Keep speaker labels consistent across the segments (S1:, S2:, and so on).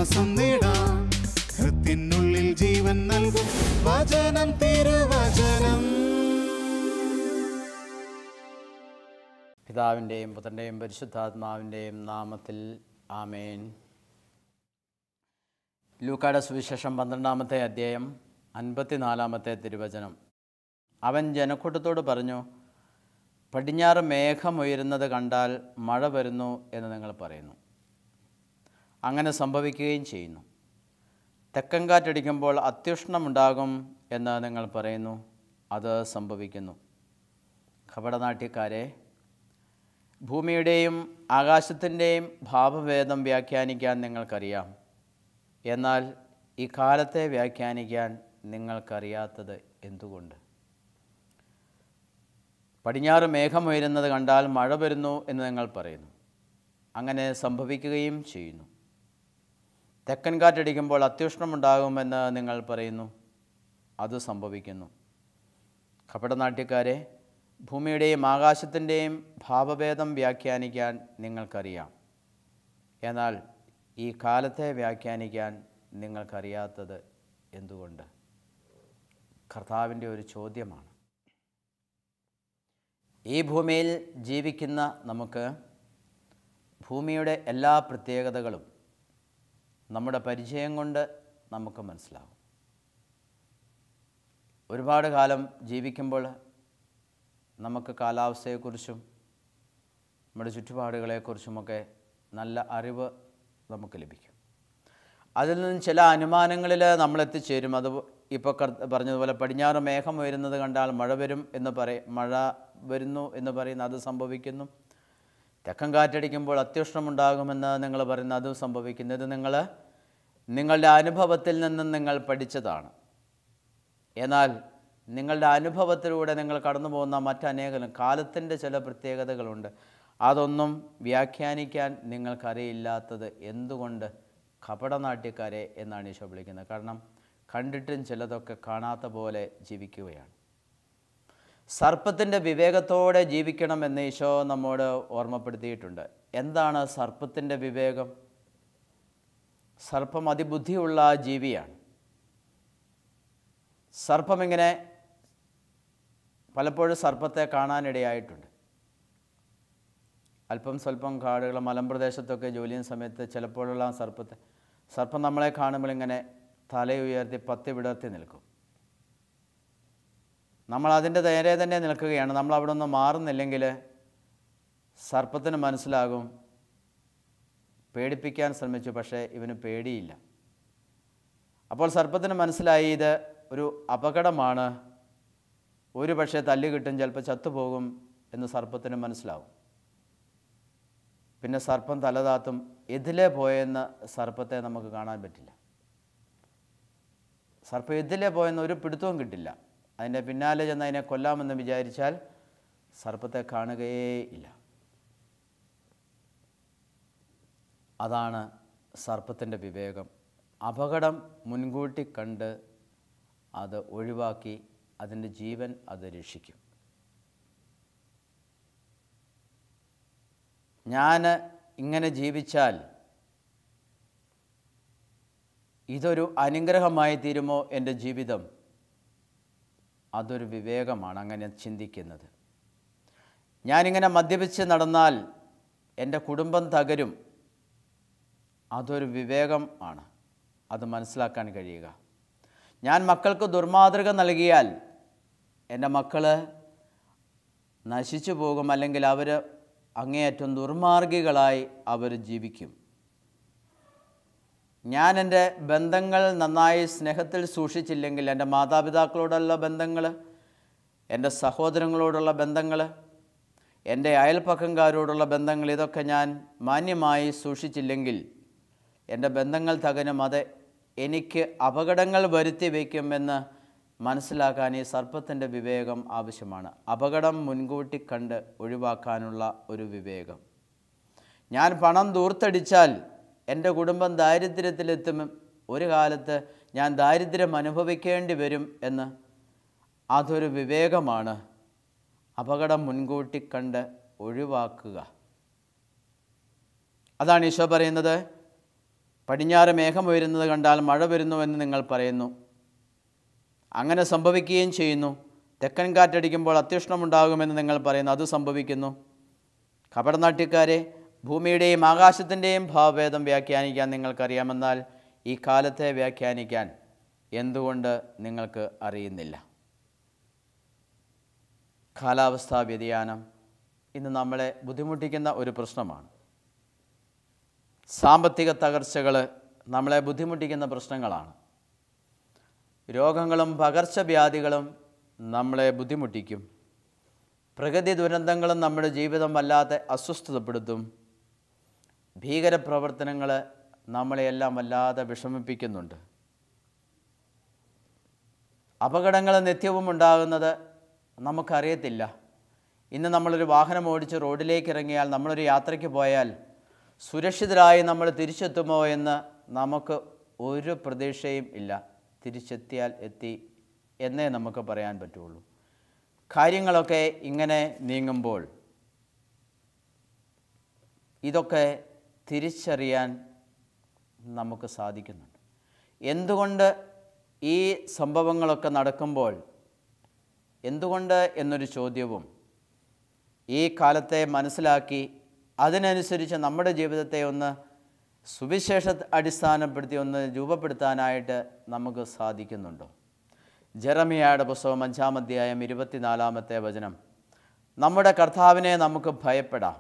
S1: ആശ്വാസം നേടാം. ഹൃത്തിനുള്ളിൽ ജീവൻ നൽകും വചനം, തിരുവചനം.
S2: പിതാവിൻ്റെയും പുത്രൻ്റെയും പരിശുദ്ധാത്മാവിൻ്റെയും നാമത്തിൽ ആമേൻ. ലൂക്കായുടെ സുവിശേഷം 12-ാമത്തെ അധ്യായം 54-ാമത്തെ തിരുവചനം. അവൻ ജനക്കൂട്ടത്തോട് പറഞ്ഞു, പടിഞ്ഞാറ് മേഘമുയരുന്നത് കണ്ടാൽ മഴ വരുന്നു എന്ന് നിങ്ങൾ പറയുന്നു. അങ്ങനെ സംഭവിക്കുകയും ചെയ്യുന്നു. തെക്കൻ കാറ്റടിക്കുമ്പോൾ അത്യുഷ്ണമുണ്ടാകും എന്ന് നിങ്ങൾ പറയുന്നു, അത് സംഭവിക്കുന്നു. കപടനാട്യക്കാരെ, ഭൂമിയുടെയും ആകാശത്തിൻ്റെയും ഭാവഭേദം വ്യാഖ്യാനിക്കാൻ നിങ്ങൾക്കറിയാം. എന്നാൽ ഈ കാലത്തെ വ്യാഖ്യാനിക്കാൻ നിങ്ങൾക്കറിയാത്തത് എന്തുകൊണ്ട്? പടിഞ്ഞാറ് മേഘമുയരുന്നത് കണ്ടാൽ മഴ വരുന്നു എന്ന് നിങ്ങൾ പറയുന്നു. അങ്ങനെ സംഭവിക്കുകയും ചെയ്യുന്നു. തെക്കൻ കാറ്റടിക്കുമ്പോൾ അത്യുഷ്ണമുണ്ടാകുമെന്ന് നിങ്ങൾ പറയുന്നു, അത് സംഭവിക്കുന്നു. കപടനാട്യക്കാരെ, ഭൂമിയുടെയും ആകാശത്തിൻ്റെയും ഭാവഭേദം വ്യാഖ്യാനിക്കാൻ നിങ്ങൾക്കറിയാം. എന്നാൽ ഈ കാലത്തെ വ്യാഖ്യാനിക്കാൻ നിങ്ങൾക്കറിയാത്തത് എന്തുകൊണ്ട്? കർത്താവിൻ്റെ ഒരു ചോദ്യമാണ്. ഈ ഭൂമിയിൽ ജീവിക്കുന്ന നമുക്ക് ഭൂമിയുടെ എല്ലാ പ്രത്യേകതകളും നമ്മുടെ പരിചയം കൊണ്ട് നമുക്ക് മനസ്സിലാകും. ഒരുപാട് കാലം ജീവിക്കുമ്പോൾ നമുക്ക് കാലാവസ്ഥയെക്കുറിച്ചും നമ്മുടെ ചുറ്റുപാടുകളെക്കുറിച്ചുമൊക്കെ നല്ല അറിവ് നമുക്ക് ലഭിക്കും. അതിൽ നിന്നും ചില അനുമാനങ്ങളിൽ നമ്മൾ എത്തിച്ചേരും. അത് ഇപ്പോൾ പറഞ്ഞതുപോലെ പടിഞ്ഞാറ് മേഘം വരുന്നത് കണ്ടാൽ മഴ വരുന്നു എന്ന് പറയുന്ന അത് സംഭവിക്കുന്നു. തെക്കൻ കാറ്റടിക്കുമ്പോൾ അത്യുഷ്ണമുണ്ടാകുമെന്ന് നിങ്ങൾ പറയുന്ന അതും സംഭവിക്കുന്നു. ഇത് നിങ്ങളുടെ അനുഭവത്തിൽ നിന്നും നിങ്ങൾ പഠിച്ചതാണ്. എന്നാൽ നിങ്ങളുടെ അനുഭവത്തിലൂടെ നിങ്ങൾ കടന്നു പോകുന്ന മറ്റനേകം കാലത്തിൻ്റെ ചില പ്രത്യേകതകളുണ്ട്. അതൊന്നും വ്യാഖ്യാനിക്കാൻ നിങ്ങൾക്കറിയില്ലാത്തത് എന്തുകൊണ്ട്? കപടനാട്യക്കാരെ എന്നാണ് ഈശോ വിളിക്കുന്നത്. കാരണം കണ്ടിട്ടും ചിലതൊക്കെ കാണാത്ത പോലെ ജീവിക്കുകയാണ്. സർപ്പത്തിൻ്റെ വിവേകത്തോടെ ജീവിക്കണമെന്ന് ഈശോ നമ്മോട് ഓർമ്മപ്പെടുത്തിയിട്ടുണ്ട്. എന്താണ് സർപ്പത്തിൻ്റെ വിവേകം? സർപ്പം അതിബുദ്ധിയുള്ള ജീവിയാണ്. സർപ്പം ഇങ്ങനെ പലപ്പോഴും സർപ്പത്തെ കാണാനിടയായിട്ടുണ്ട്. അല്പം സ്വല്പം കാടുകൾ മലമ്പ്രദേശത്തൊക്കെ ജോലി ചെയ്യുന്ന സമയത്ത് ചിലപ്പോഴുള്ള സർപ്പം നമ്മളെ കാണുമ്പോൾ ഇങ്ങനെ തലയുയർത്തി പത്തി വിടർത്തി നിൽക്കും. നമ്മൾ അതിൻ്റെ നേരെ തന്നെ നിൽക്കുകയാണ്. നമ്മൾ അവിടെ നിന്ന് മാറുന്നില്ലെങ്കിൽ സർപ്പത്തിന് മനസ്സിലാകും, പേടിപ്പിക്കാൻ ശ്രമിച്ചു, പക്ഷേ ഇവന് പേടിയില്ല. അപ്പോൾ സർപ്പത്തിന് മനസ്സിലായി ഇത് ഒരു അപകടമാണ്, ഒരു പക്ഷേ തല്ല് കിട്ടും, ചിലപ്പോൾ ചത്തുപോകും എന്ന് സർപ്പത്തിന് മനസ്സിലാവും. പിന്നെ സർപ്പം തലതാത്തും. എതിലെ പോയെന്ന് സർപ്പത്തെ നമുക്ക് കാണാൻ പറ്റില്ല. സർപ്പം എതിലെ പോയെന്ന് ഒരു പിടുത്തവും കിട്ടില്ല. അതിൻ്റെ പിന്നാലെ ചെന്ന് അതിനെ കൊല്ലാമെന്ന് വിചാരിച്ചാൽ സർപ്പത്തെ കാണുകയേ ഇല്ല. അതാണ് സർപ്പത്തിൻ്റെ വിവേകം. അപകടം മുൻകൂട്ടി കണ്ട് അത് ഒഴിവാക്കി അതിൻ്റെ ജീവൻ അത് രക്ഷിക്കും. ഞാൻ ഇങ്ങനെ ജീവിച്ചാൽ ഇതൊരു അനുഗ്രഹമായി തീരുമോ എൻ്റെ ജീവിതം? അതൊരു വിവേകമാണ് അങ്ങനെ ചിന്തിക്കുന്നത്. ഞാനിങ്ങനെ മദ്യപിച്ച് നടന്നാൽ എൻ്റെ കുടുംബം തകരും. അതൊരു വിവേകം ആണ്, അത് മനസ്സിലാക്കാൻ കഴിയുക. ഞാൻ മക്കൾക്ക് ദുർമാതൃക നൽകിയാൽ എൻ്റെ മക്കൾ നശിച്ചു പോകും, അല്ലെങ്കിൽ അവർ അങ്ങേയറ്റം ദുർമാർഗികളായി അവർ ജീവിക്കും. ഞാൻ എൻ്റെ ബന്ധങ്ങൾ നന്നായി സ്നേഹത്തിൽ സൂക്ഷിച്ചില്ലെങ്കിൽ, എൻ്റെ മാതാപിതാക്കളോടുള്ള ബന്ധങ്ങൾ, എൻ്റെ സഹോദരങ്ങളോടുള്ള ബന്ധങ്ങൾ, എൻ്റെ അയൽപ്പക്കംകാരോടുള്ള ബന്ധങ്ങൾ, ഇതൊക്കെ ഞാൻ മാന്യമായി സൂക്ഷിച്ചില്ലെങ്കിൽ എൻ്റെ ബന്ധങ്ങൾ തകരും. അത് എനിക്ക് അപകടങ്ങൾ വരുത്തി വയ്ക്കുമെന്ന് മനസ്സിലാക്കാൻ ഈ സർപ്പത്തിൻ്റെ വിവേകം ആവശ്യമാണ്. അപകടം മുൻകൂട്ടി കണ്ട് ഒഴിവാക്കാനുള്ള ഒരു വിവേകം. ഞാൻ പണം ദൂർത്തടിച്ചാൽ എൻ്റെ കുടുംബം ദാരിദ്ര്യത്തിലെത്തും, ഒരു കാലത്ത് ഞാൻ ദാരിദ്ര്യം അനുഭവിക്കേണ്ടി വരും എന്ന്, അതൊരു വിവേകമാണ്. അപകടം മുൻകൂട്ടി കണ്ട് ഒഴിവാക്കുക. അതാണ് ഈശോ പറയുന്നത്. പടിഞ്ഞാറ് മേഘം ഉയരുന്നത് കണ്ടാൽ മഴ വരുന്നുവെന്ന് നിങ്ങൾ പറയുന്നു. അങ്ങനെ സംഭവിക്കുകയും ചെയ്യുന്നു. തെക്കൻ കാറ്റടിക്കുമ്പോൾ അത്യുഷ്ണമുണ്ടാകുമെന്ന് നിങ്ങൾ പറയുന്നു, അത് സംഭവിക്കുന്നു. കപടനാട്യക്കാരെ, ഭൂമിയുടെയും ആകാശത്തിൻ്റെയും ഭാവഭേദം വ്യാഖ്യാനിക്കാൻ നിങ്ങൾക്കറിയാമെന്നാൽ ഈ കാലത്തെ വ്യാഖ്യാനിക്കാൻ എന്തുകൊണ്ട് നിങ്ങൾക്ക് അറിയുന്നില്ല? കാലാവസ്ഥാ വ്യതിയാനം ഇന്ന് നമ്മളെ ബുദ്ധിമുട്ടിക്കുന്ന ഒരു പ്രശ്നമാണ്. സാമ്പത്തിക തകർച്ചകൾ നമ്മളെ ബുദ്ധിമുട്ടിക്കുന്ന പ്രശ്നങ്ങളാണ്. രോഗങ്ങളും പകർച്ചവ്യാധികളും നമ്മളെ ബുദ്ധിമുട്ടിക്കും. പ്രകൃതി ദുരന്തങ്ങളും നമ്മുടെ ജീവിതം വല്ലാതെ അസ്വസ്ഥതപ്പെടുത്തും. ഭീകരപ്രവർത്തനങ്ങൾ നമ്മളെയെല്ലാം വല്ലാതെ വിഷമിപ്പിക്കുന്നുണ്ട്. അപകടങ്ങൾ നിത്യവും ഉണ്ടാകുന്നത് നമുക്കറിയത്തില്ല. ഇന്ന് നമ്മളൊരു വാഹനം ഓടിച്ച് റോഡിലേക്ക് ഇറങ്ങിയാൽ, നമ്മളൊരു യാത്രയ്ക്ക് പോയാൽ സുരക്ഷിതരായി നമ്മൾ തിരിച്ചെത്തുമോ എന്ന് നമുക്ക് ഒരു പ്രതീക്ഷയും ഇല്ല. തിരിച്ചെത്തിയാൽ എത്തി എന്നേ നമുക്ക് പറയാൻ പറ്റുള്ളൂ. കാര്യങ്ങളൊക്കെ ഇങ്ങനെ നീങ്ങുമ്പോൾ ഇതൊക്കെ തിരിച്ചറിയാൻ നമുക്ക് സാധിക്കുന്നുണ്ട്. എന്തുകൊണ്ട് ഈ സംഭവങ്ങളൊക്കെ നടക്കുമ്പോൾ എന്തുകൊണ്ട് എന്നൊരു ചോദ്യവും ഈ കാലത്തെ മനസ്സിലാക്കി അതിനനുസരിച്ച് നമ്മുടെ ജീവിതത്തെ ഒന്ന് സുവിശേഷ അടിസ്ഥാനപ്പെടുത്തി ഒന്ന് രൂപപ്പെടുത്താനായിട്ട് നമുക്ക് സാധിക്കുന്നുണ്ടോ? ജെറമിയായുടെ പുസ്തകം 5-ാം അധ്യായം 24-ാമത്തെ വചനം. നമ്മുടെ കർത്താവിനെ നമുക്ക് ഭയപ്പെടാം.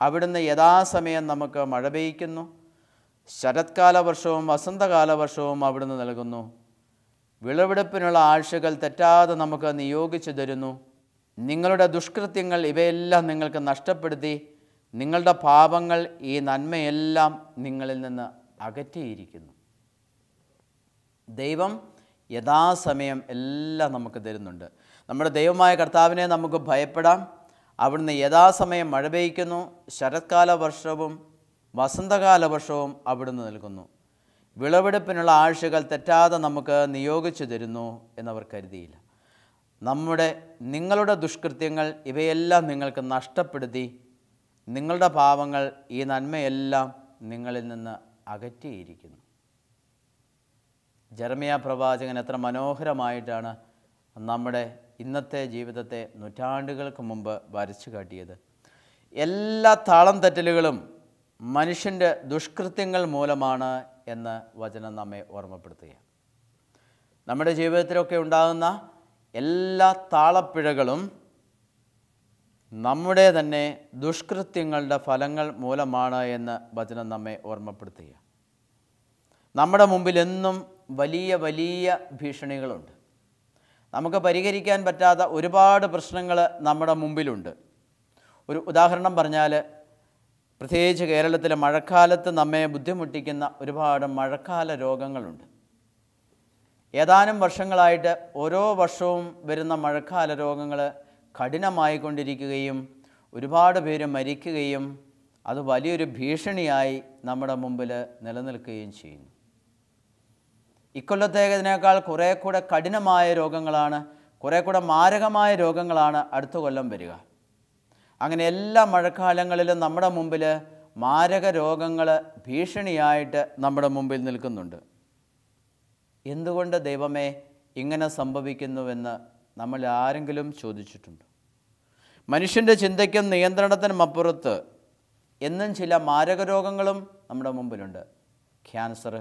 S2: അവിടുന്ന് യഥാസമയം നമുക്ക് മഴ പെയ്യ്ക്കുന്നു. ശരത്കാല വർഷവും വസന്തകാല വർഷവും അവിടുന്ന് നൽകുന്നു. വിളവെടുപ്പിനുള്ള ആഴ്ചകൾ തെറ്റാതെ നമുക്ക് നിയോഗിച്ചു തരുന്നു. നിങ്ങളുടെ ദുഷ്കൃത്യങ്ങൾ ഇവയെല്ലാം നിങ്ങൾക്ക് നഷ്ടപ്പെടുത്തി നിങ്ങളുടെ പാപങ്ങൾ ഈ നന്മയെല്ലാം നിങ്ങളിൽ നിന്ന് അകറ്റിയിരിക്കുന്നു. ദൈവം യഥാസമയം എല്ലാം നമുക്ക് തരുന്നുണ്ട്. നമ്മുടെ ദൈവമായ കർത്താവിനെ നമുക്ക് ഭയപ്പെടാം. അവിടുന്ന് യഥാസമയം മഴ പെയ്യ്ക്കുന്നു. ശരത്കാല വർഷവും വസന്തകാല വർഷവും അവിടുന്ന് നൽകുന്നു. വിളവെടുപ്പിനുള്ള ആഴ്ചകൾ തെറ്റാതെ നമുക്ക് നിയോഗിച്ചു തരുന്നു എന്നവർ കരുതിയില്ല. നിങ്ങളുടെ ദുഷ്കൃത്യങ്ങൾ ഇവയെല്ലാം നിങ്ങൾക്ക് നഷ്ടപ്പെടുത്തി നിങ്ങളുടെ പാപങ്ങൾ ഈ നന്മയെല്ലാം നിങ്ങളിൽ നിന്ന് അകറ്റിയിരിക്കുന്നു. ജെറമിയ പ്രവാചകൻ എത്ര മനോഹരമായിട്ടാണ് നമ്മുടെ ഇന്നത്തെ ജീവിതത്തെ നൂറ്റാണ്ടുകൾക്ക് മുമ്പ് വരച്ചു കാട്ടിയത്. എല്ലാ താളം തെറ്റലുകളും മനുഷ്യൻ്റെ ദുഷ്കൃത്യങ്ങൾ മൂലമാണ് എന്ന് വചനം നമ്മെ ഓർമ്മപ്പെടുത്തുക. നമ്മുടെ ജീവിതത്തിലൊക്കെ ഉണ്ടാകുന്ന എല്ലാ താളപ്പിഴകളും നമ്മുടെ തന്നെ ദുഷ്കൃത്യങ്ങളുടെ ഫലങ്ങൾ മൂലമാണ് എന്ന് വചനം നമ്മെ ഓർമ്മപ്പെടുത്തുക. നമ്മുടെ മുമ്പിൽ എന്നും വലിയ വലിയ ഭീഷണികളുണ്ട്. നമുക്ക് പരിഹരിക്കാൻ പറ്റാത്ത ഒരുപാട് പ്രശ്നങ്ങൾ നമ്മുടെ മുമ്പിലുണ്ട്. ഒരു ഉദാഹരണം പറഞ്ഞാൽ, പ്രത്യേകിച്ച് കേരളത്തിലെ മഴക്കാലത്ത് നമ്മെ ബുദ്ധിമുട്ടിക്കുന്ന ഒരുപാട് മഴക്കാല രോഗങ്ങളുണ്ട്. ഏതാനും വർഷങ്ങളായിട്ട് ഓരോ വർഷവും വരുന്ന മഴക്കാല രോഗങ്ങൾ കഠിനമായിക്കൊണ്ടിരിക്കുകയും ഒരുപാട് പേര് മരിക്കുകയും അത് വലിയൊരു ഭീഷണിയായി നമ്മുടെ മുമ്പിൽ നിലനിൽക്കുകയും ചെയ്യുന്നു. ഇക്കൊല്ലത്തേതിനേക്കാൾ കുറേ കൂടെ കഠിനമായ രോഗങ്ങളാണ്, കുറേ കൂടെ മാരകമായ രോഗങ്ങളാണ് അടുത്ത കൊല്ലം വരിക. അങ്ങനെ എല്ലാ മഴക്കാലങ്ങളിലും നമ്മുടെ മുമ്പിൽ മാരക രോഗങ്ങൾ ഭീഷണിയായിട്ട് നമ്മുടെ മുമ്പിൽ നിൽക്കുന്നുണ്ട്. എന്തുകൊണ്ട് ദൈവമേ ഇങ്ങനെ സംഭവിക്കുന്നുവെന്ന് നമ്മൾ ആരെങ്കിലും ചോദിച്ചിട്ടുണ്ടോ? മനുഷ്യൻ്റെ ചിന്തയ്ക്കും നിയന്ത്രണത്തിനും അപ്പുറത്ത് എന്നും ചില മാരക രോഗങ്ങളും നമ്മുടെ മുമ്പിലുണ്ട്. ക്യാൻസർ,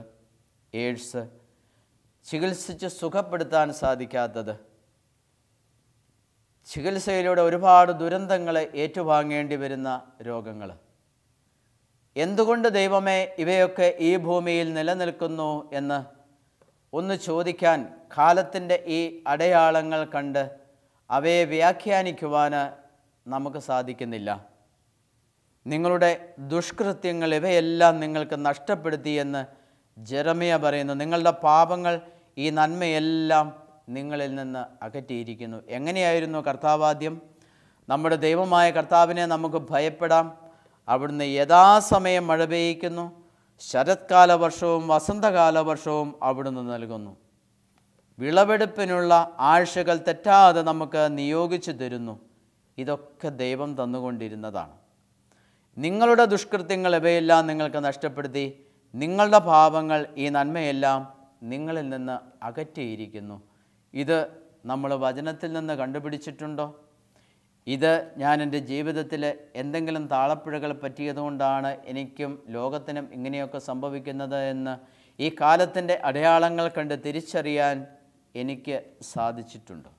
S2: എയ്ഡ്സ്, ചികിത്സിച്ച് സുഖപ്പെടുത്താൻ സാധിക്കാത്തത്, ചികിത്സയിലൂടെ ഒരുപാട് ദുരന്തങ്ങളെ ഏറ്റുവാങ്ങേണ്ടി വരുന്ന രോഗങ്ങൾ. എന്തുകൊണ്ട് ദൈവമേ ഇവയൊക്കെ ഈ ഭൂമിയിൽ നിലനിൽക്കുന്നു എന്ന് ഒന്ന് ചോദിക്കാൻ കാലത്തിൻ്റെ ഈ അടയാളങ്ങൾ കണ്ട് അവയെ വ്യാഖ്യാനിക്കുവാൻ നമുക്ക് സാധിക്കുന്നില്ല. നിങ്ങളുടെ ദുഷ്കൃത്യങ്ങൾ ഇവയെല്ലാം നിങ്ങൾക്ക് നഷ്ടപ്പെടുത്തിയെന്ന് ജെറമിയ പറയുന്നു. നിങ്ങളുടെ പാപങ്ങൾ ഈ നന്മയെല്ലാം നിങ്ങളിൽ നിന്ന് അകറ്റിയിരിക്കുന്നു. എങ്ങനെയായിരുന്നു കർത്താവാദ്യം? നമ്മുടെ ദൈവമായ കർത്താവിനെ നമുക്ക് ഭയപ്പെടാം. അവിടുന്ന് യഥാസമയം മഴ പെയ്യിക്കുന്നു. ശരത്കാല വർഷവും വസന്തകാല വർഷവും അവിടുന്ന് നൽകുന്നു. വിളവെടുപ്പിനുള്ള ആഴ്ചകൾ തെറ്റാതെ നമുക്ക് നിയോഗിച്ചു തരുന്നു. ഇതൊക്കെ ദൈവം തന്നുകൊണ്ടിരുന്നതാണ്. നിങ്ങളുടെ ദുഷ്കൃത്യങ്ങൾ ഇവയെല്ലാം നിങ്ങൾക്ക് നഷ്ടപ്പെടുത്തി നിങ്ങളുടെ പാപങ്ങൾ ഈ നന്മയെല്ലാം നിങ്ങളിൽ നിന്ന് അകറ്റിയിരിക്കുന്നു. ഇത് നമ്മൾ വചനത്തിൽ നിന്ന് കണ്ടുപിടിച്ചിട്ടുണ്ടോ? ഇത് ഞാൻ എൻ്റെ ജീവിതത്തിൽ എന്തെങ്കിലും താളപ്പിഴകൾ പറ്റിയതുകൊണ്ടാണ് എനിക്കും ലോകത്തിനും ഇങ്ങനെയൊക്കെ സംഭവിക്കുന്നത് എന്ന് ഈ കാലത്തിൻ്റെ അടയാളങ്ങൾ കണ്ട് തിരിച്ചറിയാൻ എനിക്ക് സാധിച്ചിട്ടുണ്ടോ?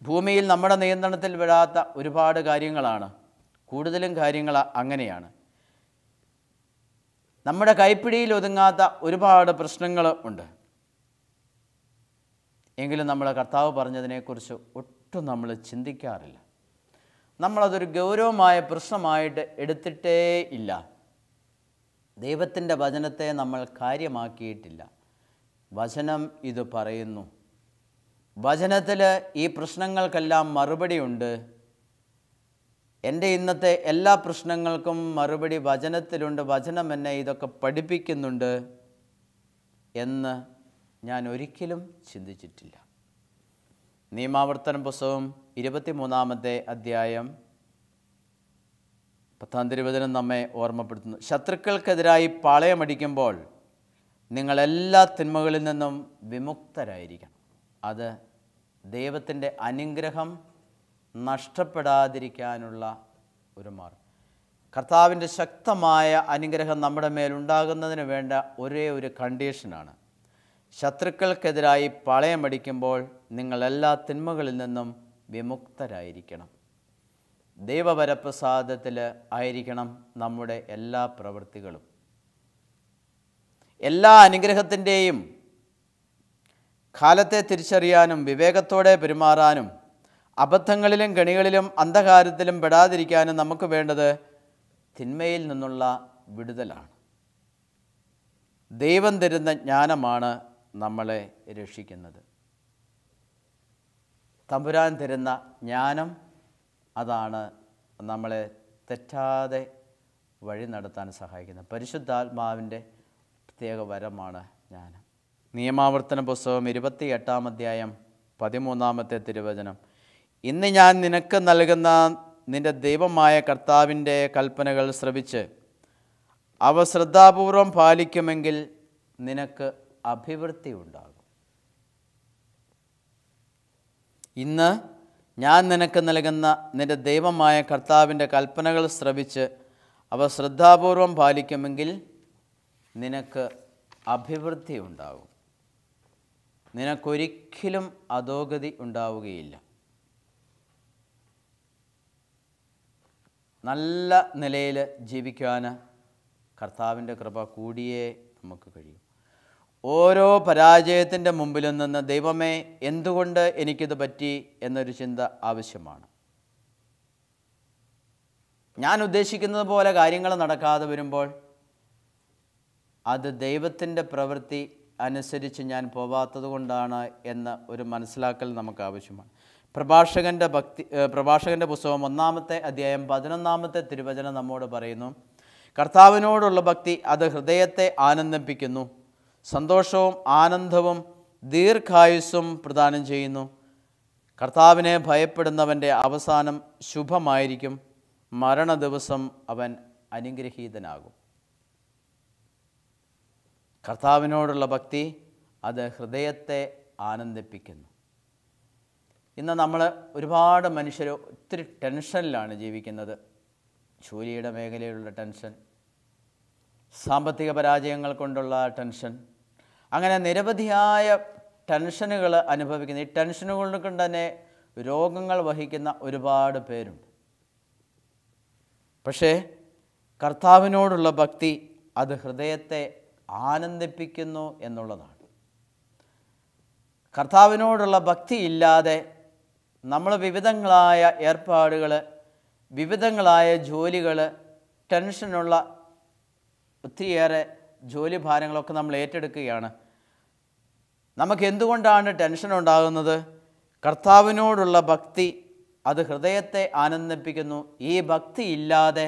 S2: ഭൂമിയിൽ നമ്മുടെ നിയന്ത്രണത്തിൽ വിടാത്ത ഒരുപാട് കാര്യങ്ങളാണ്. കൂടുതലും കാര്യങ്ങൾ അങ്ങനെയാണ്. നമ്മുടെ കൈപ്പിടിയിൽ ഒതുങ്ങാത്ത ഒരുപാട് പ്രശ്നങ്ങൾ ഉണ്ട്. എങ്കിലും നമ്മൾ കർത്താവ് പറഞ്ഞതിനെക്കുറിച്ച് ഒട്ടും നമ്മൾ ചിന്തിക്കാറില്ല. നമ്മളതൊരു ഗൗരവമായ പ്രശ്നമായിട്ട് എടുത്തിട്ടേ ഇല്ല. ദൈവത്തിൻ്റെ വചനത്തെ നമ്മൾ കാര്യമാക്കിയിട്ടില്ല. വചനം ഇത് പറയുന്നു. വചനത്തിൽ ഈ പ്രശ്നങ്ങൾക്കെല്ലാം മറുപടിയുണ്ട്. എൻ്റെ ഇന്നത്തെ എല്ലാ പ്രശ്നങ്ങൾക്കും മറുപടി വചനത്തിലുണ്ട്. വചനം എന്നെ ഇതൊക്കെ പഠിപ്പിക്കുന്നുണ്ട് എന്ന് ഞാൻ ഒരിക്കലും ചിന്തിച്ചിട്ടില്ല. നിയമാവർത്തനം പുസ്തകം 23-ാമത്തെ അധ്യായം 10-ാം തിരുവചനം നമ്മെ ഓർമ്മപ്പെടുത്തുന്നു. ശത്രുക്കൾക്കെതിരായി പാളയമടിക്കുമ്പോൾ നിങ്ങളെല്ലാ തിന്മകളിൽ നിന്നും വിമുക്തരായിരിക്കണം. അത് ദൈവത്തിൻ്റെ അനുഗ്രഹം നഷ്ടപ്പെടാതിരിക്കാനുള്ള ഒരു മാർഗം. കർത്താവിൻ്റെ ശക്തമായ അനുഗ്രഹം നമ്മുടെ മേലുണ്ടാകുന്നതിന് വേണ്ട ഒരേ ഒരു കണ്ടീഷനാണ്. ശത്രുക്കൾക്കെതിരായി പാളയമടിക്കുമ്പോൾ നിങ്ങളെല്ലാ തിന്മകളിൽ നിന്നും വിമുക്തരായിരിക്കണം. ദൈവവരപ്രസാദത്തിൽ ആയിരിക്കണം നമ്മുടെ എല്ലാ പ്രവൃത്തികളും. എല്ലാ അനുഗ്രഹത്തിൻ്റെയും കാലത്തെ തിരിച്ചറിയാനും വിവേകത്തോടെ പെരുമാറാനും അബദ്ധങ്ങളിലും കെണികളിലും അന്ധകാരത്തിലും പെടാതിരിക്കാനും നമുക്ക് വേണ്ടത് തിന്മയിൽ നിന്നുള്ള വിടുതലാണ്. ദൈവം തരുന്ന ജ്ഞാനമാണ് നമ്മളെ രക്ഷിക്കുന്നത്. തമ്പുരാൻ തരുന്ന ജ്ഞാനം അതാണ് നമ്മളെ തെറ്റാതെ വഴി നടത്താൻ സഹായിക്കുന്നത്. പരിശുദ്ധാത്മാവിൻ്റെ പ്രത്യേക വരമാണ് ജ്ഞാനം. നിയമാവർത്തന പുസ്തകം 28-ാം അധ്യായം 13-ാമത്തെ തിരുവചനം. ഇന്ന് ഞാൻ നിനക്ക് നൽകുന്ന നിൻ്റെ ദൈവമായ കർത്താവിൻ്റെ കൽപ്പനകൾ ശ്രവിച്ച് അവ ശ്രദ്ധാപൂർവം പാലിക്കുമെങ്കിൽ നിനക്ക് അഭിവൃദ്ധി ഉണ്ടാകും. ഇന്ന് ഞാൻ നിനക്ക് നൽകുന്ന നിൻ്റെ ദൈവമായ കർത്താവിൻ്റെ കൽപ്പനകൾ ശ്രവിച്ച് അവ ശ്രദ്ധാപൂർവം പാലിക്കുമെങ്കിൽ നിനക്ക് അഭിവൃദ്ധി ഉണ്ടാകും. നിനക്കൊരിക്കലും അധോഗതി ഉണ്ടാവുകയില്ല. നല്ല നിലയിൽ ജീവിക്കാൻ കർത്താവിൻ്റെ കൃപ കൂടിയേ നമുക്ക് കഴിയും. ഓരോ പരാജയത്തിൻ്റെ മുമ്പിലും നിന്ന് ദൈവമേ എന്തുകൊണ്ട് എനിക്കിത് പറ്റി എന്നൊരു ചിന്ത ആവശ്യമാണ്. ഞാൻ ഉദ്ദേശിക്കുന്നത് പോലെ കാര്യങ്ങൾ നടക്കാതെ വരുമ്പോൾ അത് ദൈവത്തിൻ്റെ പ്രവൃത്തി അനുസരിച്ച് ഞാൻ പോവാത്തത് കൊണ്ടാണ് എന്ന ഒരു മനസ്സിലാക്കൽ നമുക്ക് ആവശ്യമാണ്. പ്രഭാഷകൻ്റെ പുസ്തകം 1-ാമത്തെ അധ്യായം 11-ാമത്തെ തിരുവചനം നമ്മോട് പറയുന്നു, കർത്താവിനോടുള്ള ഭക്തി അത് ഹൃദയത്തെ ആനന്ദിപ്പിക്കുന്നു, സന്തോഷവും ആനന്ദവും ദീർഘായുസ്സും പ്രദാനം ചെയ്യുന്നു. കർത്താവിനെ ഭയപ്പെടുന്നവൻ്റെ അവസാനം ശുഭമായിരിക്കും, മരണദിവസം അവൻ അനുഗ്രഹീതനാകും. കർത്താവിനോടുള്ള ഭക്തി അത് ഹൃദയത്തെ ആനന്ദിപ്പിക്കുന്നു. ഇന്ന് നമ്മൾ ഒരുപാട് മനുഷ്യർ ഒത്തിരി ടെൻഷനിലാണ് ജീവിക്കുന്നത്. ജോലിയുടെ മേഖലയിലുള്ള ടെൻഷൻ, സാമ്പത്തിക പരാജയങ്ങൾ കൊണ്ടുള്ള ടെൻഷൻ, അങ്ങനെ നിരവധിയായ ടെൻഷനുകൾ അനുഭവിക്കുന്ന ഈ ടെൻഷനുകൾ കൊണ്ട് തന്നെ രോഗങ്ങൾ വഹിക്കുന്ന ഒരുപാട് പേരുണ്ട്. പക്ഷേ കർത്താവിനോടുള്ള ഭക്തി അത് ഹൃദയത്തെ ആനന്ദിപ്പിക്കുന്നു എന്നുള്ളതാണ്. കർത്താവിനോടുള്ള ഭക്തി ഇല്ലാതെ നമ്മൾ വിവിധങ്ങളായ ഏർപ്പാടുകൾ, വിവിധങ്ങളായ ജോലികൾ, ടെൻഷനുള്ള ഒത്തിരിയേറെ ജോലി ഭാരങ്ങളൊക്കെ നമ്മൾ ഏറ്റെടുക്കുകയാണ്. നമുക്ക് എന്തുകൊണ്ടാണ് ടെൻഷൻ ഉണ്ടാകുന്നത്? കർത്താവിനോടുള്ള ഭക്തി അത് ഹൃദയത്തെ ആനന്ദിപ്പിക്കുന്നു. ഈ ഭക്തി ഇല്ലാതെ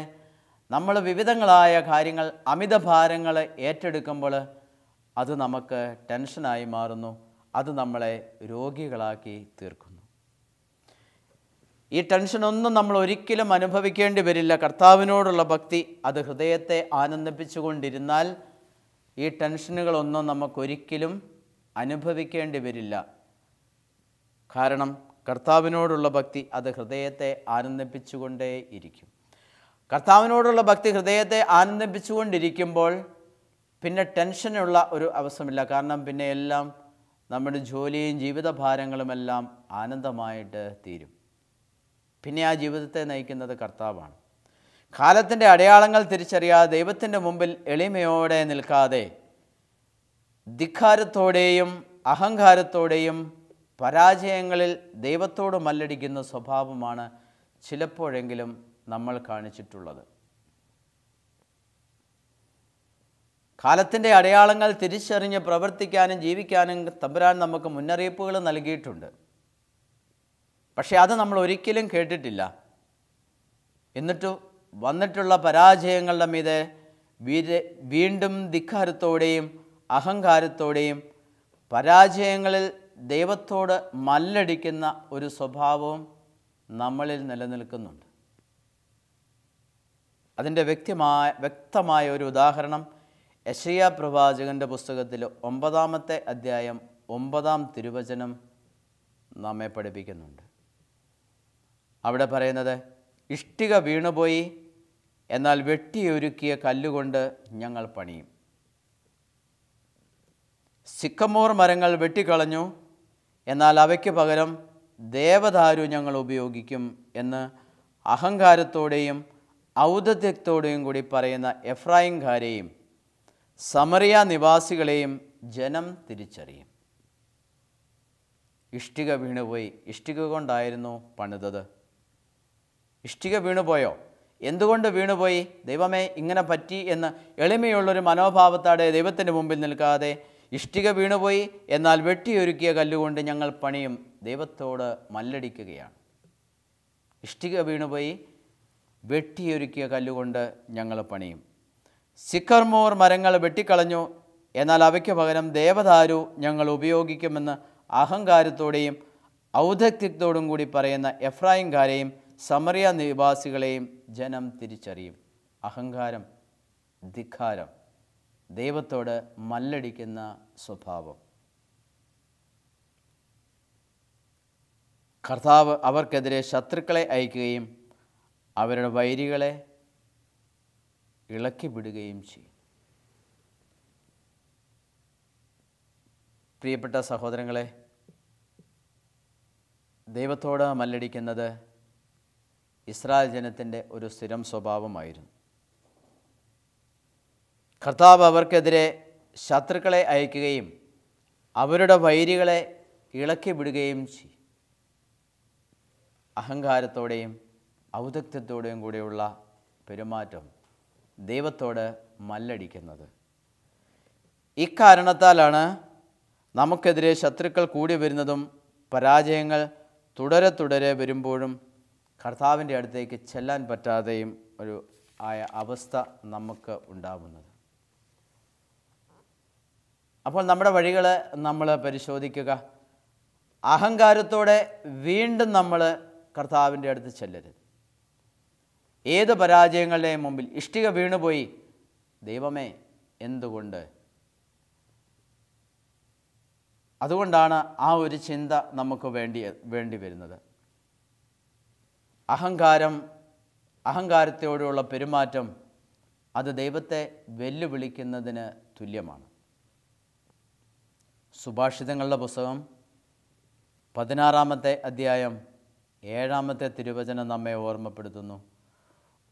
S2: നമ്മൾ വിവിധങ്ങളായ കാര്യങ്ങൾ, അമിതഭാരങ്ങൾ ഏറ്റെടുക്കുമ്പോൾ അത് നമുക്ക് ടെൻഷനായി മാറുന്നു. അത് നമ്മളെ രോഗികളാക്കി തീർക്കുന്നു. ഈ ടെൻഷനൊന്നും നമ്മൾ ഒരിക്കലും അനുഭവിക്കേണ്ടി വരില്ല. കർത്താവിനോടുള്ള ഭക്തി അത് ഹൃദയത്തെ ആനന്ദിപ്പിച്ചുകൊണ്ടിരുന്നാൽ ഈ ടെൻഷനുകളൊന്നും നമുക്കൊരിക്കലും അനുഭവിക്കേണ്ടി വരില്ല. കാരണം കർത്താവിനോടുള്ള ഭക്തി അത് ഹൃദയത്തെ ആനന്ദിപ്പിച്ചുകൊണ്ടേ ഇരിക്കും. കർത്താവിനോടുള്ള ഭക്തി ഹൃദയത്തെ ആനന്ദിപ്പിച്ചുകൊണ്ടിരിക്കുമ്പോൾ പിന്നെ ടെൻഷനുള്ള ഒരു അവസരമില്ല. കാരണം പിന്നെ എല്ലാം നമ്മുടെ ജോലിയും ജീവിതഭാരങ്ങളുമെല്ലാം ആനന്ദമായിട്ട് തീരും. പിന്നെ ആ ജീവിതത്തെ നയിക്കുന്നത് കർത്താവാണ്. കാലത്തിൻ്റെ അടയാളങ്ങൾ തിരിച്ചറിയാതെ ദൈവത്തിൻ്റെ മുമ്പിൽ എളിമയോടെ നിൽക്കാതെ ധിക്കാരത്തോടെയും അഹങ്കാരത്തോടെയും പരാജയങ്ങളിൽ ദൈവത്തോട് മല്ലടിക്കുന്ന സ്വഭാവമാണ് ചിലപ്പോഴെങ്കിലും നമ്മൾ കാണിച്ചിട്ടുള്ളത്. കാലത്തിൻ്റെ അടയാളങ്ങൾ തിരിച്ചറിഞ്ഞ് പ്രവർത്തിക്കാനും ജീവിക്കാനും തമ്പുരാൻ നമുക്ക് മുന്നറിയിപ്പുകൾ നൽകിയിട്ടുണ്ട്. പക്ഷേ അത് നമ്മൾ ഒരിക്കലും കേട്ടിട്ടില്ല. എന്നിട്ട് വന്നിട്ടുള്ള പരാജയങ്ങളുടെ മീതെ വീണ്ടും ധിക്കാരത്തോടെയും അഹങ്കാരത്തോടെയും പരാജയങ്ങളിൽ ദൈവത്തോട് മല്ലടിക്കുന്ന ഒരു സ്വഭാവവും നമ്മളിൽ നിലനിൽക്കുന്നുണ്ട്. അതിൻ്റെ വ്യക്തമായ ഒരു ഉദാഹരണം യെശയ്യാ പ്രവാചകൻ്റെ പുസ്തകത്തിൽ 9-ാമത്തെ അധ്യായം 9-ാം തിരുവചനം നമ്മെ പഠിപ്പിക്കുന്നുണ്ട്. അവിടെ പറയുന്നത്, ഇഷ്ടിക വീണുപോയി, എന്നാൽ വെട്ടിയൊരുക്കിയ കല്ലുകൊണ്ട് ഞങ്ങൾ പണിയും. സിക്കമോർ മരങ്ങൾ വെട്ടിക്കളഞ്ഞു, എന്നാൽ അവയ്ക്ക് പകരം ദേവദാരു ഞങ്ങൾ ഉപയോഗിക്കും എന്ന് അഹങ്കാരത്തോടെയും ഔദത്യത്തോടെയും കൂടി പറയുന്ന എഫ്രായിംകാരെയും സമറിയ നിവാസികളെയും ജനം തിരിച്ചറിയും. ഇഷ്ടിക വീണുപോയി. ഇഷ്ടിക കൊണ്ടായിരുന്നു പണിതത്. ഇഷ്ടിക വീണുപോയോ? എന്തുകൊണ്ട് വീണുപോയി? ദൈവമേ ഇങ്ങനെ പറ്റി എന്ന് എളിമയുള്ളൊരു മനോഭാവത്തോടെ ദൈവത്തിൻ്റെ മുമ്പിൽ നിൽക്കാതെ, ഇഷ്ടിക വീണുപോയി, എന്നാൽ വെട്ടിയൊരുക്കിയ കല്ലുകൊണ്ട് ഞങ്ങൾ പണിയും, ദൈവത്തോട് മല്ലടിക്കുകയാണ്. ഇഷ്ടിക വീണുപോയി, വെട്ടിയൊരുക്കിയ കല്ലുകൊണ്ട് ഞങ്ങൾ പണിയും. സിക്കർമോർ മരങ്ങൾ വെട്ടിക്കളഞ്ഞു, എന്നാൽ അവയ്ക്ക് പകരം ദേവദാരു ഞങ്ങൾ ഉപയോഗിക്കുമെന്ന് അഹങ്കാരത്തോടെയും ഔദത്യത്തോടും കൂടി പറയുന്ന എഫ്രായിംകാരെയും സമറിയ നിവാസികളെയും ജനം തിരിച്ചറിയും. അഹങ്കാരം, ധിക്കാരം, ദൈവത്തോട് മല്ലടിക്കുന്ന സ്വഭാവം. കർത്താവ് അവർക്കെതിരെ ശത്രുക്കളെ അയക്കുകയും അവരുടെ വൈരികളെ ഇളക്കിവിടുകയും ചെയ്യും. പ്രിയപ്പെട്ട സഹോദരങ്ങളെ, ദൈവത്തോട് മല്ലടിക്കുന്നത് ഇസ്രായേൽ ജനത്തിൻ്റെ ഒരു സ്ഥിരം സ്വഭാവമായിരുന്നു. കർത്താവ് അവർക്കെതിരെ ശത്രുക്കളെ അയക്കുകയും അവരുടെ വൈരികളെ ഇളക്കി വിടുകയും ചെയ്യും. അഹങ്കാരത്തോടെയും ഔദത്യത്തോടെയും കൂടെയുള്ള പെരുമാറ്റം ദൈവത്തോട് മല്ലടിക്കുന്നത്. ഇക്കാരണത്താലാണ് നമുക്കെതിരെ ശത്രുക്കൾ കൂടി വരുന്നതും പരാജയങ്ങൾ തുടരെ വരുമ്പോഴും കർത്താവിൻ്റെ അടുത്തേക്ക് ചെല്ലാൻ പറ്റാതെയും ഒരു അവസ്ഥ നമുക്ക് ഉണ്ടാവുന്നത്. അപ്പോൾ നമ്മുടെ വഴികൾ നമ്മൾ പരിശോധിക്കുക. അഹങ്കാരത്തോടെ വീണ്ടും നമ്മൾ കർത്താവിൻ്റെ അടുത്ത് ചെല്ലരുത്. ഏത് പരാജയങ്ങളുടെയും മുമ്പിൽ ഇഷ്ടിക വീണുപോയി, ദൈവമേ എന്തുകൊണ്ട്? അതുകൊണ്ടാണ് ആ ഒരു ചിന്ത നമുക്ക് വേണ്ടി വരുന്നത്. അഹങ്കാരത്തോടുള്ള പെരുമാറ്റം അത് ദൈവത്തെ വെല്ലുവിളിക്കുന്നതിന് തുല്യമാണ്. സുഭാഷിതങ്ങളുടെ പുസ്തകം 16-ാമത്തെ അധ്യായം 7-ാമത്തെ തിരുവചനം നമ്മെ ഓർമ്മപ്പെടുത്തുന്നു.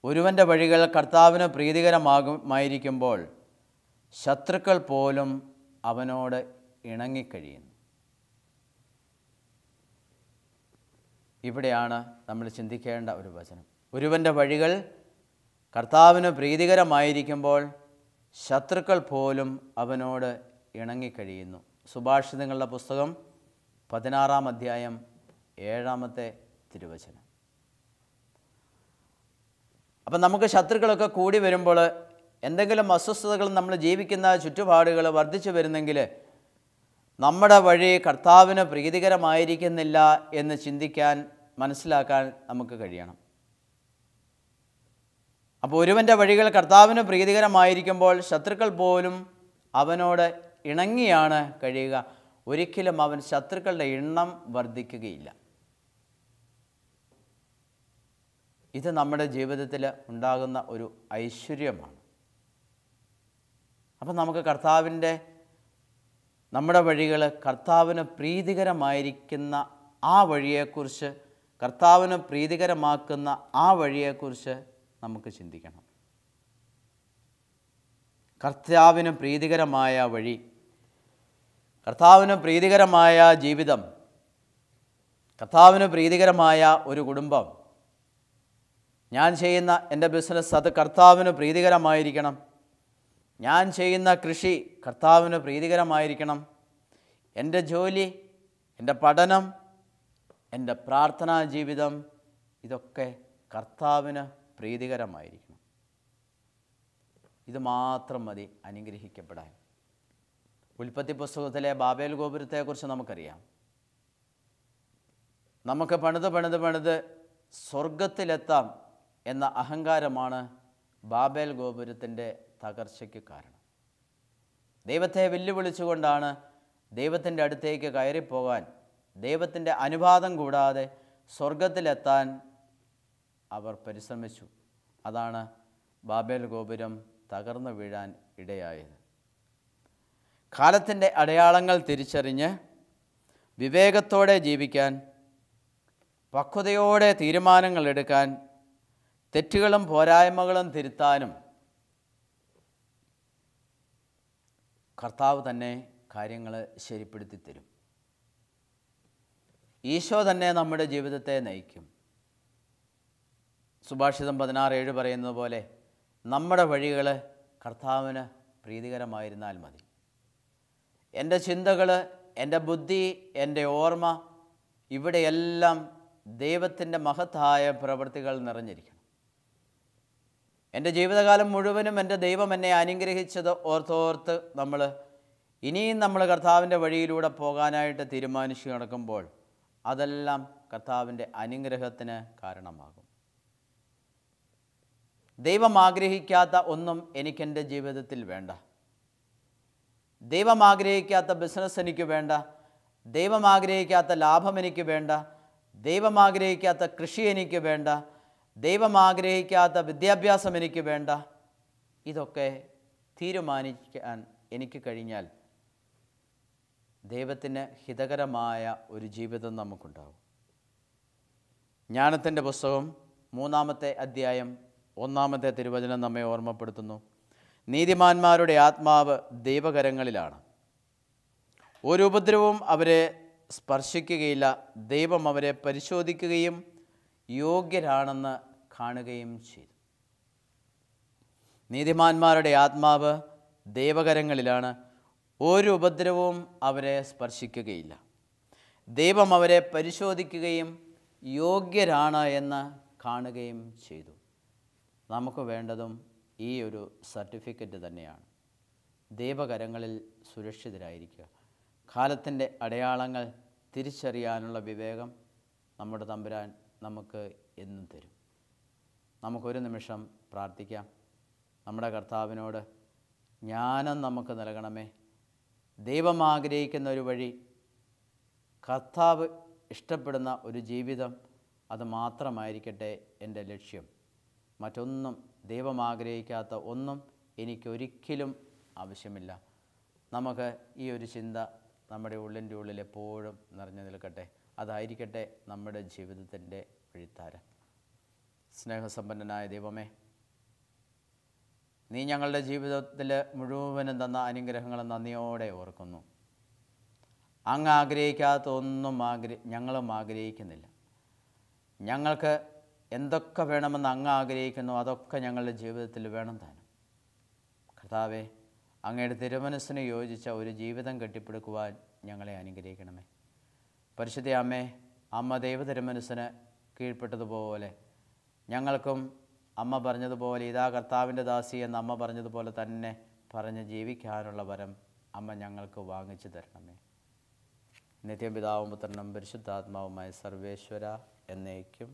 S2: ഒരുവൻ്റെ വഴികൾ കർത്താവിന് പ്രീതികരമായിരിക്കുമ്പോൾ ശത്രുക്കൾ പോലും അവനോട് ഇണങ്ങിക്കഴിയുന്നു. ഇവിടെയാണ് നമ്മൾ ചിന്തിക്കേണ്ട ഒരു വചനം. ഒരുവൻ്റെ വഴികൾ കർത്താവിന് പ്രീതികരമായിരിക്കുമ്പോൾ ശത്രുക്കൾ പോലും അവനോട് ഇണങ്ങിക്കഴിയുന്നു. സുഭാഷിതങ്ങളുടെ പുസ്തകം 16-ാം അധ്യായം 7-ാമത്തെ തിരുവചനം. അപ്പം നമുക്ക് ശത്രുക്കളൊക്കെ കൂടി വരുമ്പോൾ, എന്തെങ്കിലും അസ്വസ്ഥതകൾ നമ്മൾ ജീവിക്കുന്ന ചുറ്റുപാടുകൾ വർദ്ധിച്ചു വരുന്നെങ്കിൽ നമ്മുടെ വഴി കർത്താവിന് പ്രീതികരമായിരിക്കുന്നില്ല എന്ന് ചിന്തിക്കാൻ മനസ്സിലാക്കാൻ നമുക്ക് കഴിയണം. അപ്പോൾ ഒരുവൻ്റെ വഴികൾ കർത്താവിന് പ്രീതികരമായിരിക്കുമ്പോൾ ശത്രുക്കൾ പോലും അവനോട് ഇണങ്ങിയാണ് കഴിയുക. ഒരിക്കലും അവൻ ശത്രുക്കളുടെ എണ്ണം വർദ്ധിക്കുകയില്ല. ഇത് നമ്മുടെ ജീവിതത്തിൽ ഉണ്ടാകുന്ന ഒരു ഐശ്വര്യമാണ്. അപ്പം നമുക്ക് നമ്മുടെ വഴികൾ കർത്താവിന് പ്രീതികരമായിരിക്കുന്ന ആ വഴിയെക്കുറിച്ച്, കർത്താവിന് പ്രീതികരമാക്കുന്ന ആ വഴിയെക്കുറിച്ച് നമുക്ക് ചിന്തിക്കണം. കർത്താവിന് പ്രീതികരമായ വഴി, കർത്താവിന് പ്രീതികരമായ ജീവിതം, കർത്താവിന് പ്രീതികരമായ ഒരു കുടുംബം, ഞാൻ ചെയ്യുന്ന എൻ്റെ ബിസിനസ് അത് കർത്താവിന് പ്രീതികരമായിരിക്കണം. ഞാൻ ചെയ്യുന്ന കൃഷി കർത്താവിന് പ്രീതികരമായിരിക്കണം. എൻ്റെ ജോലി, എൻ്റെ പഠനം, എൻ്റെ പ്രാർത്ഥനാ ജീവിതം ഇതൊക്കെ കർത്താവിന് പ്രീതികരമായിരിക്കണം. ഇത് മാത്രം മതി അനുഗ്രഹിക്കപ്പെടാൻ. ഉൽപ്പത്തി പുസ്തകത്തിലെ ബാബേൽ ഗോപുരത്തെക്കുറിച്ച് നമുക്കറിയാം. നമുക്ക് പണിത് സ്വർഗത്തിലെത്താം എന്ന അഹങ്കാരമാണ് ബാബേൽ ഗോപുരത്തിൻ്റെ തകർച്ചയ്ക്ക് കാരണം. ദൈവത്തെ വെല്ലുവിളിച്ചുകൊണ്ടാണ് ദൈവത്തിൻ്റെ അടുത്തേക്ക് കയറിപ്പോകാൻ, ദൈവത്തിൻ്റെ അനുവാദം കൂടാതെ സ്വർഗത്തിലെത്താൻ അവർ പരിശ്രമിച്ചു. അതാണ് ബാബേൽ ഗോപുരം തകർന്നു വീഴാൻ ഇടയായത്. കാലത്തിൻ്റെ അടയാളങ്ങൾ തിരിച്ചറിഞ്ഞ് വിവേകത്തോടെ ജീവിക്കാൻ, പക്വതയോടെ തീരുമാനങ്ങൾ എടുക്കാൻ, തെറ്റുകളും പോരായ്മകളും തിരുത്താനും കർത്താവ് തന്നെ കാര്യങ്ങൾ ശരിപ്പെടുത്തി തരും. ഈശോ തന്നെ നമ്മുടെ ജീവിതത്തെ നയിക്കും. സുഭാഷിതം 16:7 പറയുന്നത് പോലെ നമ്മുടെ വഴികൾ കർത്താവിന് പ്രീതികരമായിരുന്നാൽ മതി. എൻ്റെ ചിന്തകൾ, എൻ്റെ ബുദ്ധി, എൻ്റെ ഓർമ്മ ഇവിടെയെല്ലാം ദൈവത്തിൻ്റെ മഹത്തായ പ്രവൃത്തികൾ നിറഞ്ഞിരിക്കണം. എൻ്റെ ജീവിതകാലം മുഴുവനും എൻ്റെ ദൈവം എന്നെ അനുഗ്രഹിച്ചത് ഓർത്തോർത്ത് ഇനിയും നമ്മൾ കർത്താവിൻ്റെ വഴിയിലൂടെ പോകാനായിട്ട് തീരുമാനിച്ചു നടക്കുമ്പോൾ അതെല്ലാം കർത്താവിൻ്റെ അനുഗ്രഹത്തിന് കാരണമാകും. ദൈവം ആഗ്രഹിക്കാത്ത ഒന്നും എനിക്കെൻ്റെ ജീവിതത്തിൽ വേണ്ട. ദൈവം ആഗ്രഹിക്കാത്ത ബിസിനസ് എനിക്ക് വേണ്ട. ദൈവം ആഗ്രഹിക്കാത്ത ലാഭം എനിക്ക് വേണ്ട. ദൈവം ആഗ്രഹിക്കാത്ത കൃഷി എനിക്ക് വേണ്ട. ദൈവം ആഗ്രഹിക്കാത്ത വിദ്യാഭ്യാസം എനിക്ക് വേണ്ട. ഇതൊക്കെ തീരുമാനിക്കാൻ എനിക്ക് കഴിഞ്ഞാൽ ദൈവത്തിന് ഹിതകരമായ ഒരു ജീവിതം നമുക്കുണ്ടാവും. ജ്ഞാനത്തിൻ്റെ പുസ്തകം 3-ാമത്തെ അധ്യായം 1-ാമത്തെ തിരുവചനം നമ്മെ ഓർമ്മപ്പെടുത്തുന്നു. നീതിമാന്മാരുടെ ആത്മാവ് ദൈവകരങ്ങളിലാണ്, ഒരു ഉപദ്രവവും അവരെ സ്പർശിക്കുകയില്ല. ദൈവം അവരെ പരിശോധിക്കുകയും യോഗ്യരാണെന്ന് കാണുകയും ചെയ്തു. നീതിമാന്മാരുടെ ആത്മാവ് ദൈവകരങ്ങളിലാണ്, ഒരു ഉപദ്രവവും അവരെ സ്പർശിക്കുകയില്ല. ദൈവം അവരെ പരിശോധിക്കുകയും യോഗ്യരാണ് എന്ന് കാണുകയും ചെയ്തു. നമുക്ക് വേണ്ടതും ഈ ഒരു സർട്ടിഫിക്കറ്റ് തന്നെയാണ്. ദൈവകരങ്ങളിൽ സുരക്ഷിതരായിരിക്കുക. കാലത്തിൻ്റെ അടയാളങ്ങൾ തിരിച്ചറിയാനുള്ള വിവേകം നമ്മുടെ തമ്പുരാൻ നമുക്ക് എന്നും തരും. നമുക്കൊരു നിമിഷം പ്രാർത്ഥിക്കാം. നമ്മുടെ കർത്താവിനോട് ജ്ഞാനം നമുക്ക് നൽകണമേ. ദൈവം ആഗ്രഹിക്കുന്ന ഒരു വഴി, കർത്താവ് ഇഷ്ടപ്പെടുന്ന ഒരു ജീവിതം, അത് മാത്രമായിരിക്കട്ടെ എൻ്റെ ലക്ഷ്യം. മറ്റൊന്നും, ദൈവം ആഗ്രഹിക്കാത്ത ഒന്നും എനിക്കൊരിക്കലും ആവശ്യമില്ല. നമുക്ക് ഈ ഒരു ചിന്ത നമ്മുടെ ഉള്ളിൻ്റെ ഉള്ളിൽ എപ്പോഴും നിറഞ്ഞു നിൽക്കട്ടെ. അതായിരിക്കട്ടെ നമ്മുടെ ജീവിതത്തിൻ്റെ വഴിത്താരം. സ്നേഹസമ്പന്നനായ ദൈവമേ, നീ ഞങ്ങളുടെ ജീവിതത്തിൽ മുഴുവനും തന്ന അനുഗ്രഹങ്ങളും നന്ദിയോടെ ഓർക്കുന്നു. അങ്ങ് ആഗ്രഹിക്കാത്ത ഒന്നും ഞങ്ങളും ആഗ്രഹിക്കുന്നില്ല. ഞങ്ങൾക്ക് എന്തൊക്കെ വേണമെന്ന് അങ്ങ് ആഗ്രഹിക്കുന്നു അതൊക്കെ ഞങ്ങളുടെ ജീവിതത്തിൽ വേണം താനും. കർത്താവേ, അങ്ങയുടെ തിരുമനസ്സിന് യോജിച്ച ഒരു ജീവിതം കെട്ടിപ്പടുക്കുവാൻ ഞങ്ങളെ അനുഗ്രഹിക്കണമേ. പരിശുദ്ധ അമ്മേ, അമ്മ ദൈവ തിരുമനസ്സിന് കീഴ്പ്പെട്ടതുപോലെ ഞങ്ങൾക്കും അമ്മ പറഞ്ഞതുപോലെ ഇതാ കർത്താവിൻ്റെ ദാസി എന്ന് അമ്മ പറഞ്ഞതുപോലെ തന്നെ പറഞ്ഞ് ജീവിക്കാനുള്ള വരം അമ്മ ഞങ്ങൾക്ക് വാങ്ങിച്ചു തരണമേ. നിത്യം പിതാവും പുത്രനും പരിശുദ്ധാത്മാവുമായ സർവേശ്വര എന്നേക്കും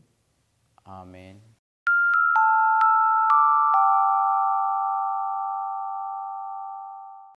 S2: ആമേൻ.